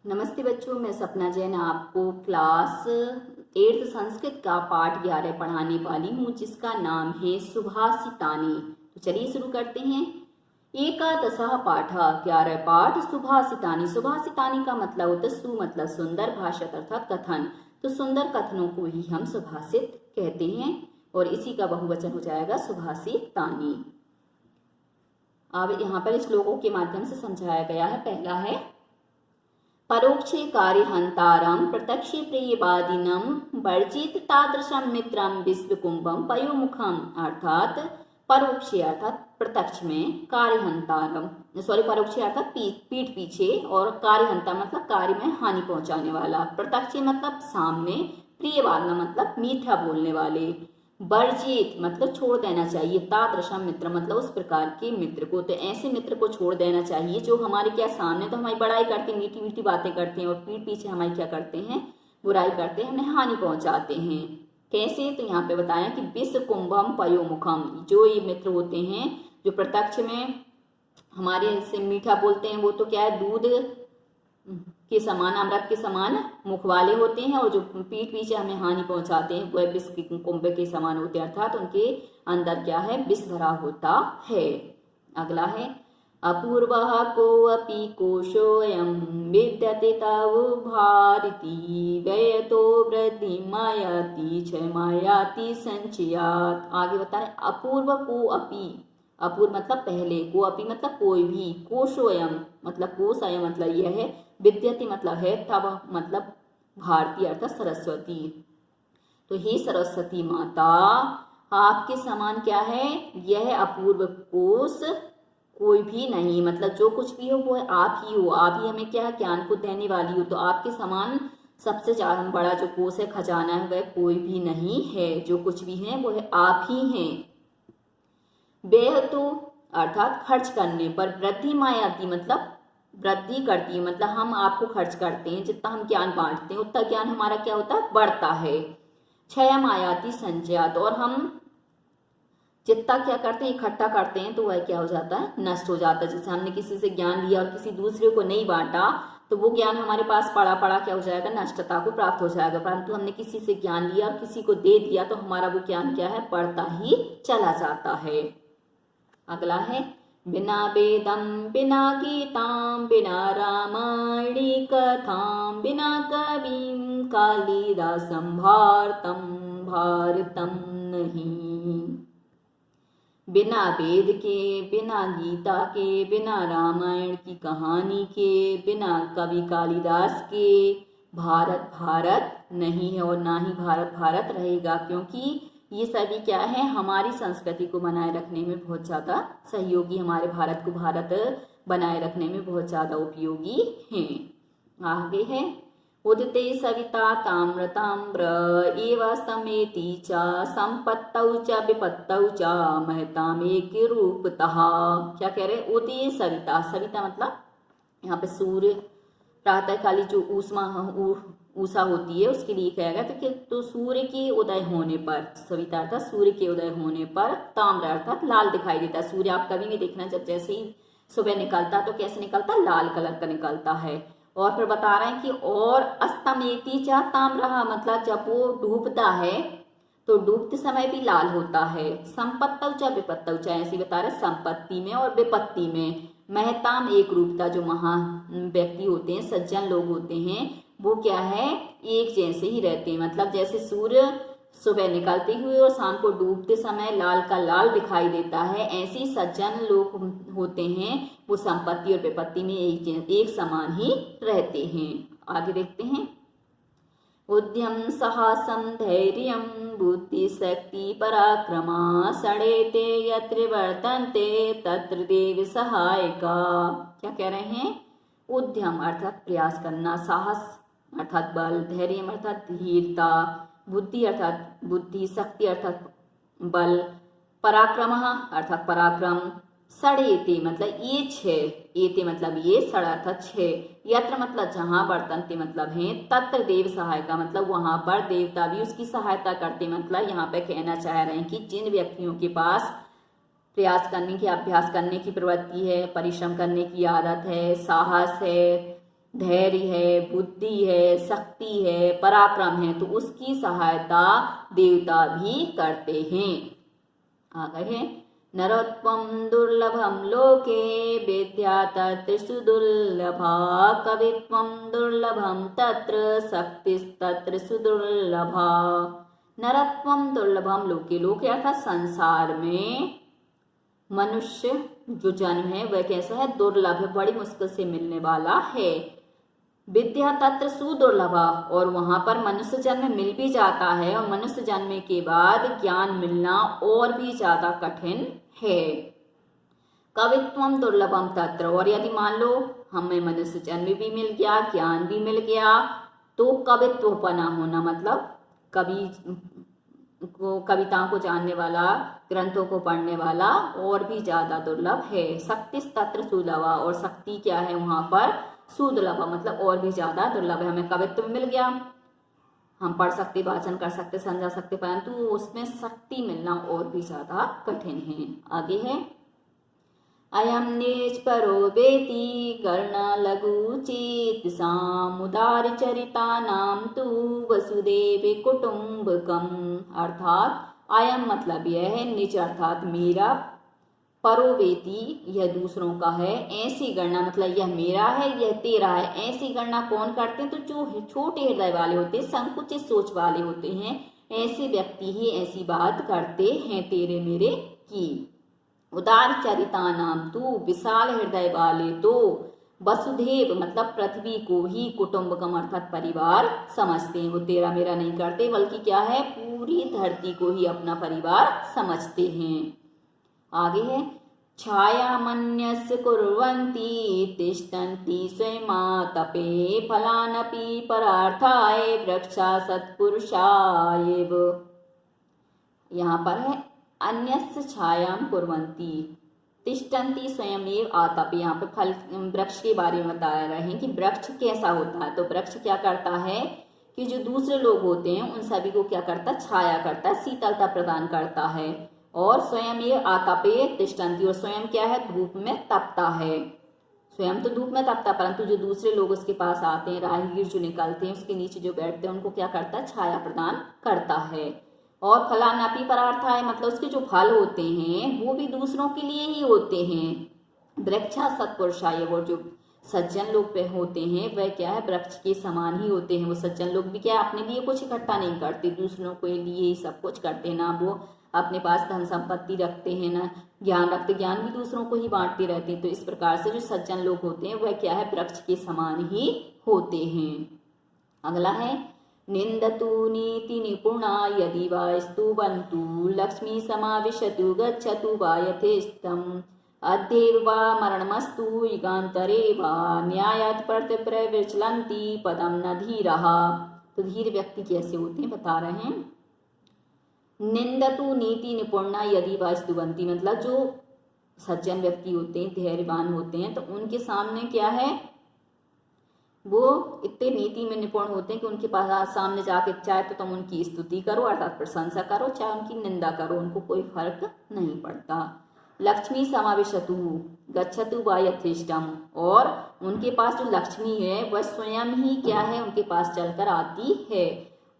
नमस्ते बच्चों, मैं सपना जैन आपको क्लास 8th संस्कृत का पाठ 11 पढ़ाने वाली हूँ, जिसका नाम है सुभाषितानि। तो चलिए शुरू करते हैं। एकादशः पाठ, 11 पाठ सुभाषितानि। सुभाषितानि का मतलब होता है सु मतलब सुंदर, भाषित अर्थात कथन। तो सुंदर कथनों को ही हम सुभाषित कहते हैं और इसी का बहुवचन हो जाएगा सुभाषितानि। अब यहाँ पर श्लोकों के माध्यम से समझाया गया है। पहला है परोक्षे कार्यहंतारं प्रत्यक्षे प्रियवादिनं वर्जित तादृशं मित्रं विश्वकुंभम पयोमुखम। अर्थात परोक्षे अर्थात प्रत्यक्ष में, कार्यहंतारम परोक्षे अर्थात पीठ पीछे, और कार्यहंता मतलब कार्य में हानि पहुंचाने वाला। प्रत्यक्षे मतलब सामने, प्रियवादना मतलब मीठा बोलने वाले, वर्जित मतलब छोड़ देना चाहिए, तादृशम मित्र मतलब उस प्रकार के मित्र को। तो ऐसे मित्र को छोड़ देना चाहिए जो हमारे क्या सामने तो हमारी बड़ाई करते हैं, मीठी मीठी बातें करते हैं, और पीठ पीछे हमारी क्या करते हैं, बुराई करते हैं, हमें हानि पहुंचाते हैं। कैसे? तो यहाँ पे बताया कि विश्व कुंभम पयोमुखम, जो ये मित्र होते हैं जो प्रत्यक्ष में हमारे से मीठा बोलते हैं, वो तो क्या है, दूध के समान, अमृत के समान मुख वाले होते हैं, और जो पीठ पीछे हमें हानि पहुंचाते हैं वह विष कुंभ के समान होते हैं, अर्थात उनके अंदर क्या है, विष भरा होता है। अगला है अपूर्वः कोऽपि कोशोऽयं विद्यते तव भारती व्ययतो वृद्धिमायाति क्षयमायाति संचयात्। आगे बता रहे अपूर्व कोऽपि, अपूर्व मतलब पहले, कोऽपि मतलब कोई भी, कोशोऽयं मतलब कोश, अयं मतलब यह है, विद्यते मतलब है, तब मतलब भारती अर्थात सरस्वती। तो हे सरस्वती माता, आपके समान क्या है, यह अपूर्व कोश कोई भी नहीं, मतलब जो कुछ भी हो वो आप ही हो, आप ही हमें क्या ज्ञान को देने वाली हो। तो आपके समान सबसे ज्यादा बड़ा जो कोश है, खजाना है, वह कोई भी नहीं है, जो कुछ भी है वो है आप ही हैं। व्यय तो अर्थात खर्च करने पर, वृद्धि मायाती मतलब वृद्धि करती है, मतलब हम आपको खर्च करते हैं, जितना हम ज्ञान बांटते हैं उतना ज्ञान हमारा क्या होता है, बढ़ता है। क्षयम आयाति संचयात, और हम जितना क्या करते हैं, इकट्ठा करते हैं, तो वह क्या हो जाता है, नष्ट हो जाता है। जैसे हमने किसी से ज्ञान लिया और किसी दूसरे को नहीं बांटा, तो वो ज्ञान हमारे पास पड़ा पड़ा क्या हो जाएगा, नष्टता को प्राप्त हो जाएगा। परंतु हमने किसी से ज्ञान लिया और किसी को दे दिया, तो हमारा वो ज्ञान क्या है, बढ़ता ही चला जाता है। अगला है बिना वेदम बिना गीताम बिना रामायणी कथाम बिना कविम कालिदासम भारतम भारतम नहीं। बिना वेद के, बिना गीता के, बिना रामायण की कहानी के, बिना कवि कालिदास के भारत भारत नहीं है, और ना ही भारत भारत रहेगा, क्योंकि ये सभी क्या है, हमारी संस्कृति को बनाए रखने में बहुत ज़्यादा सहयोगी, हमारे भारत को भारत बनाए रखने में बहुत ज़्यादा उपयोगी हैं। आगे है उदिते सविता ताम्रताम्र एव स्तमेति च संपत्तौ च विपत्तौ च महतामेक रूपतः। क्या कह रहे, उदय सविता, सविता मतलब यहाँ पे सूर्य, प्रातःकाली जो ऊषा होती है उसके लिए कहा गया। तो सूर्य के उदय होने पर, सविता अर्थात सूर्य के उदय होने पर, ताम्र अर्थात लाल दिखाई देता है सूर्य। आप कभी नहीं देखना, जब जैसे ही सुबह निकलता तो कैसे निकलता, लाल कलर का निकलता है। और फिर बता रहे हैं कि और अस्तमेति च ताम्रः, मतलब जब वो डूबता है तो डूबते समय भी लाल होता है। संपत्तौ च विपत्तौ च, ऐसे बता रहे संपत्ति में और विपत्ति में। महताम एक रूपता, जो महान व्यक्ति होते हैं, सज्जन लोग होते हैं, वो क्या है, एक जैसे ही रहते हैं। मतलब जैसे सूर्य सुबह निकलते हुए और शाम को डूबते समय लाल का लाल दिखाई देता है, ऐसे ही सज्जन लोग होते हैं, वो संपत्ति और विपत्ति में एक समान ही रहते हैं। आगे देखते हैं उद्यम साहसम धैर्यम बुद्धि शक्ति पराक्रमा षडेते यत्र वर्तन्ते तत्र देव सहायका। क्या कह रहे हैं, उद्यम अर्थात प्रयास करना, साहस अर्थात बल, धैर्य अर्थात धीरता, बुद्धि अर्थात बुद्धि, शक्ति अर्थात बल, पराक्रम अर्थात पराक्रम, षडेते मतलब ये छह, एते मतलब ये, षड अर्थात छह, यत्र मतलब जहाँ, वर्तन्ते मतलब हैं, तत्र देव सहायका मतलब वहाँ पर देवता भी उसकी सहायता करते। मतलब यहाँ पे कहना चाह रहे हैं कि जिन व्यक्तियों के पास प्रयास करने की, अभ्यास करने की प्रवृत्ति है, परिश्रम करने की आदत है, साहस है, धैर्य है, बुद्धि है, शक्ति है, पराक्रम है, तो उसकी सहायता देवता भी करते हैं। आगे है नरोत्तम दुर्लभम लोके विद्या तत्र दुर्लभा कवित्वम दुर्लभम तत्र शक्तिस्तत्र सुदुर्लभा। नरत्वम दुर्लभम लोके, लोके अर्थात संसार में मनुष्य जो जन्म है वह कैसा है, दुर्लभ है, बड़ी मुश्किल से मिलने वाला है। विद्या तत्र सुदुर्लभा, और वहां पर मनुष्य जन्म मिल भी जाता है, और मनुष्य जन्म के बाद ज्ञान मिलना और भी ज्यादा कठिन है। कवित्वम दुर्लभम तत्र, और यदि मान लो हमें मनुष्य जन्म भी मिल गया, ज्ञान भी मिल गया, तो कवित्वपना होना मतलब कविताओं को जानने वाला, ग्रंथों को पढ़ने वाला और भी ज्यादा दुर्लभ है। शक्ति तत्र सुलभा, और शक्ति क्या है वहां पर, सुदुर्लभ मतलब और भी ज्यादा दुर्लभ है। हमें कवित्व मिल गया, हम पढ़ सकते, वाचन कर सकते, समझा सकते, परंतु उसमें शक्ति मिलना और भी ज्यादा कठिन है। आगे है अयम निज परो वेति कर्ण लघु चेतसाम उदार चरिता नाम तु वसुदेव कुटुंबकम। अर्थात अयम मतलब यह है, निज अर्थात मेरा, परोवेति यह दूसरों का है, ऐसी गणना मतलब यह मेरा है, यह तेरा है। ऐसी गणना कौन करते हैं, तो जो छोटे हृदय वाले होते हैं, संकुचित सोच वाले होते हैं, ऐसे व्यक्ति ही ऐसी बात करते हैं तेरे मेरे की। उदार चरिता नाम तू, विशाल हृदय वाले तो वसुदेव मतलब पृथ्वी को ही कुटुंबकम अर्थात परिवार समझते हैं। वो तेरा मेरा नहीं करते, बल्कि क्या है, पूरी धरती को ही अपना परिवार समझते हैं। आगे है छाया मन्यस्य कुर्वन्ति तिष्ठन्ति स्वयमातपे फलानपि परार्थाय वृक्षा सत्पुरुषाय। यहाँ पर है अन्यस्य छायाम कुर्वन्ति तिष्ठन्ति स्वयमेव आतप। यहाँ पे फल वृक्ष के बारे में बता रहे हैं कि वृक्ष कैसा होता है। तो वृक्ष क्या करता है कि जो दूसरे लोग होते हैं उन सभी को क्या करता है, छाया करता है, शीतलता प्रदान करता है। और स्वयं ये आतपे तिष्ठन्ति, और स्वयं क्या है, धूप में तपता है। स्वयं तो धूप में तपता, परंतु जो दूसरे लोग उसके पास आते हैं, राहगीर जो निकलते हैं, उसके नीचे जो बैठते हैं, उनको क्या करता है, छाया प्रदान करता है। और फलानापि परार्था है मतलब उसके जो फल होते हैं वो भी दूसरों के लिए ही होते हैं। वृक्षा सत्पुरुषाय, वो जो सज्जन लोग पे होते हैं वह क्या है, वृक्ष के समान ही होते हैं। वो सज्जन लोग भी क्या है, अपने लिए कुछ इकट्ठा नहीं करते, दूसरों के लिए ही सब कुछ करते हैं। ना वो अपने पास धन संपत्ति रखते हैं, ना ज्ञान रखते, ज्ञान भी दूसरों को ही बांटते रहते हैं। तो इस प्रकार से जो सज्जन लोग होते हैं वह क्या है, वृक्ष के समान ही होते हैं। अगला है निंदतु नीति निपुणा यदि वा स्तुवन्तु लक्ष्मी समाविशतु गच्छतु वा यथेष्टम् अद्यैव वा मरणमस्तु युगान्तरे वा न्यायात् प्रत्यप्रविचलन्ति पदम न धीरः। तो धीर व्यक्ति कैसे होते हैं बता रहे हैं। निंदतु नीति निपुणा यदि वा स्तुवन्ति मतलब जो सज्जन व्यक्ति होते हैं, धैर्यवान होते हैं, तो उनके सामने क्या है, वो इतने नीति में निपुण होते हैं कि उनके पास सामने जाके चाहे तो तुम उनकी स्तुति करो अर्थात प्रशंसा करो, चाहे उनकी निंदा करो, उनको कोई फर्क नहीं पड़ता। लक्ष्मी समाविशतु गच्छतु वा यथेष्टम, और उनके पास जो लक्ष्मी है वह स्वयं ही क्या है, उनके पास चलकर आती है।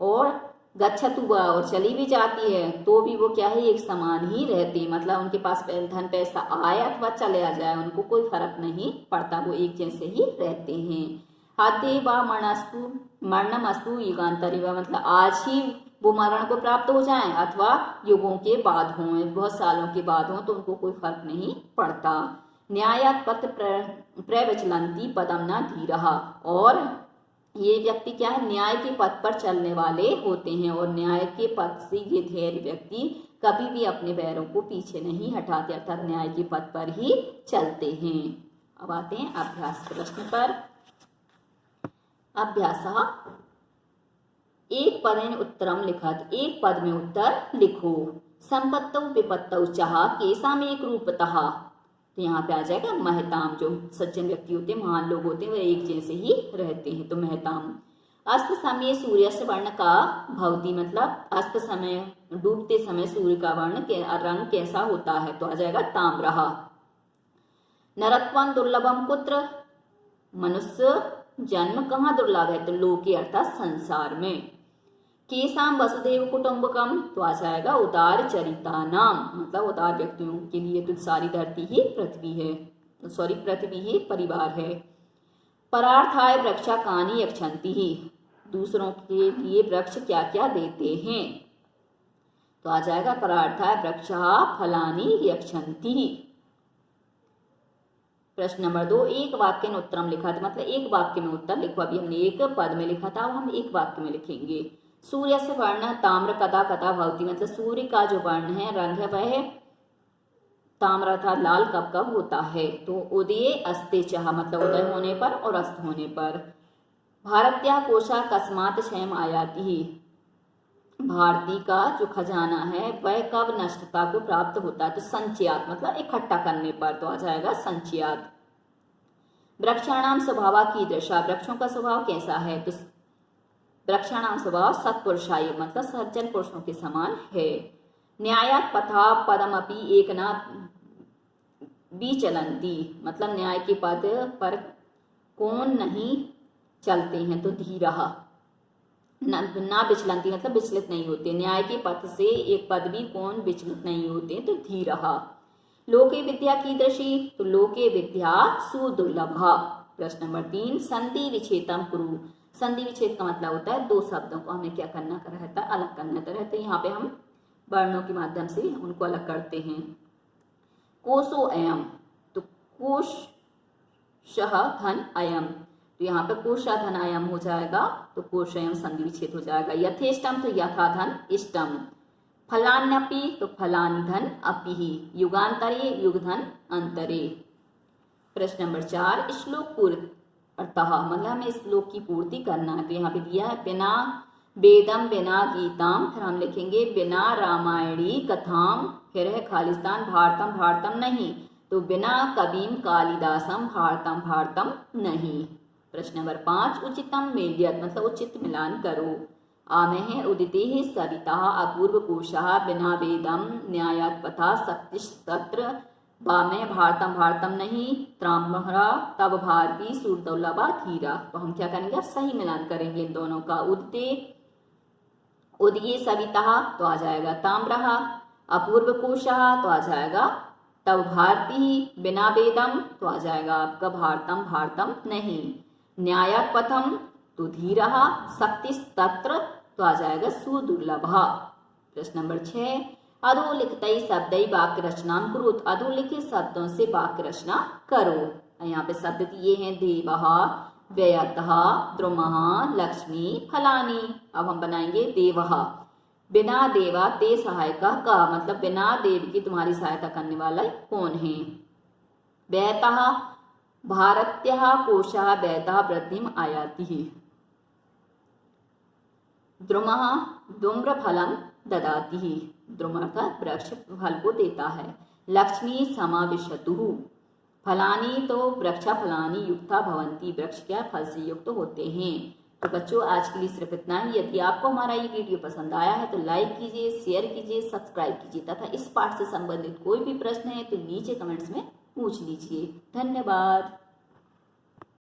और गच्छतु वा, और चली भी जाती है तो भी वो क्या है, एक समान ही रहती है। मतलब उनके पास धन पैसा आए अथवा चले आ जाए, उनको कोई फर्क नहीं पड़ता, वो एक जैसे ही रहते हैं। हाथे वा मरणमस्तु युगांतरी वा मतलब आज ही वो मरण को प्राप्त हो जाएं अथवा युगों के बाद हों, बहुत सालों के बाद हों, तो उनको कोई फर्क नहीं पड़ता। न्यायात् पथ प्रविचलन्ति पदम न धीरः, और ये व्यक्ति क्या है, न्याय के पथ पर चलने वाले होते हैं। और न्याय के पथ से ये धैर्य व्यक्ति कभी भी अपने पैरों को पीछे नहीं हटाते, अर्थात न्याय के पथ पर ही चलते हैं। अब आते हैं अभ्यास प्रश्न पर। अभ्यास एक पदेन उत्तरम लिखत, एक पद में उत्तर लिखो। संपत्तौ विपत्तौ चाह केसाम एक रूपतः, तो यहाँ पे आ जाएगा महताम। जो सज्जन व्यक्ति होते हैं, महान लोग होते हैं, वह एक जैसे ही रहते हैं, तो महताम। अस्त समय सूर्य से वर्ण का भवती मतलब अस्त समय डूबते समय सूर्य का वर्ण रंग कैसा होता है, तो आ जाएगा ताम्रः। नरत्वं दुर्लभम कुत्र, मनुष्य जन्म कहाँ दुर्लभ है, तो लोके अर्थात संसार में। केसाम वसुदेव कुटुंबकम, तो आ जाएगा उदार चरिता नाम, मतलब उदार व्यक्तियों के लिए तो सारी धरती ही पृथ्वी है, सॉरी पृथ्वी ही परिवार है। परार्थाय वृक्षा कानी यक्षंती ही, दूसरों के लिए वृक्ष क्या क्या देते हैं, तो आ जाएगा परार्थाय वृक्षा फलानी यक्षंती। प्रश्न नंबर 2, एक वाक्य में उत्तरम लिखा था, मतलब एक वाक्य में उत्तर लिखो। अभी हमने एक पद में लिखा था, अब हम एक वाक्य में लिखेंगे। सूर्य से वर्ण ताम्र कदा कदा भवती, मतलब सूर्य का जो वर्ण है, रंग है, वह ताम्र था लाल कब कब होता है, तो उदये अस्ते चाह, मतलब उदय होने पर और अस्त होने पर। भारत्या कोशा कस्मात क्षयम आयाति ही, भारती का जो खजाना है वह कब नष्टता को प्राप्त होता है, तो संचयात, मतलब इकट्ठा करने पर, तो आ जाएगा संचयात। वृक्षाणाम स्वभाव की दशा, वृक्षों का स्वभाव कैसा है, तो वृक्षाणाम स्वभाव सत्पुरुषाय, मतलब सज्जन पुरुषों के समान है। न्यायात पथा पदमपि एक न विचलंती, मतलब न्याय के पद पर कौन नहीं चलते हैं, तो धीरः, ना विचलंती मतलब विचलित नहीं होते, न्याय के पथ से एक पद भी कौन विचलित नहीं होते, तो धीरः। लोके विद्या कीदृशी, तो लोके विद्या सुदुर्लभा। प्रश्न नंबर 3, संधि विच्छेदम कुरु, संधि विच्छेद का मतलब होता है दो शब्दों को हमें क्या करना रहता है, अलग करना रहता है। यहाँ पे हम वर्णों के माध्यम से उनको अलग करते हैं। कोशो अयम, तो कोश शह धन अयम, तो यहाँ पे कोशा धन अयम हो जाएगा, तो कोशयम संधि विच्छेद हो जाएगा। यथेष्टम, तो यथा धन इष्टम। फलान्यपि, तो फलानि धन अपि ही। युगांतरे युगधन अंतरे। प्रश्न नंबर 4, श्लोक पूर्ति अर्थः, मतलब हमें श्लोक की पूर्ति करना है, तो यहाँ पे दिया है बिना वेदम बिना गीताम, फिर हम लिखेंगे बिना रामायणी कथाम, फिर है खालिस्तान भारतम भारतम नहीं, तो बिना कबीम कालिदासम भारतम भारतम नहीं। प्रश्न नंबर 5, उचितम मेल्यत, मतलब उचित मिलान करो। आमे है उदिते ही सरिता अपूर्व कोशा बिना वेदम न्यायात पथा शक्तिस्तत्र, बामे भारतम भारतम नहीं, त्राम्भरा तब भारती सूरदौलभा धीरा, तो हम क्या करेंगे, सही मिलान करेंगे इन दोनों का। उदिते उदये सविता, तो आ जाएगा ताम्रहा। अपूर्व कोशः, तो आ जाएगा तब भारती। बिना वेदम, तो आ जाएगा आपका भारतम भारतम नहीं। न्यायात पथम, तो धीरः। शक्तिस्तत्र, तो आ जाएगा सुदुर्लभा। प्रश्न नंबर 6, अधोलिखित शब्दई वाक्य रचना कुरुत, अधोलिखित शब्दों से वाक्य रचना करो। यहाँ पे शब्द ये हैं देवः, व्ययतः, द्रुमः, लक्ष्मी, फलानी। अब हम बनाएंगे देवः। बिना देवा ते सहायका का, मतलब बिना देव की तुम्हारी सहायता करने वाला कौन है। व्ययतः, भारत्यः कोशः व्ययतः वृद्धिम आयाति। द्रुमः, धूम्रफलम ददाति, द्रुम अर्थात वृक्ष फल को देता है। लक्ष्मी समाविशतुः, फलानी तो वृक्षा फलानी युक्ता भवंती, वृक्ष क्या फल से युक्त होते हैं। तो बच्चों आज के लिए सिर्फ इतना ही। यदि आपको हमारा ये वीडियो पसंद आया है तो लाइक कीजिए, शेयर कीजिए, सब्सक्राइब कीजिए तथा इस पाठ से संबंधित कोई भी प्रश्न है तो नीचे कमेंट्स में पूछ लीजिए। धन्यवाद।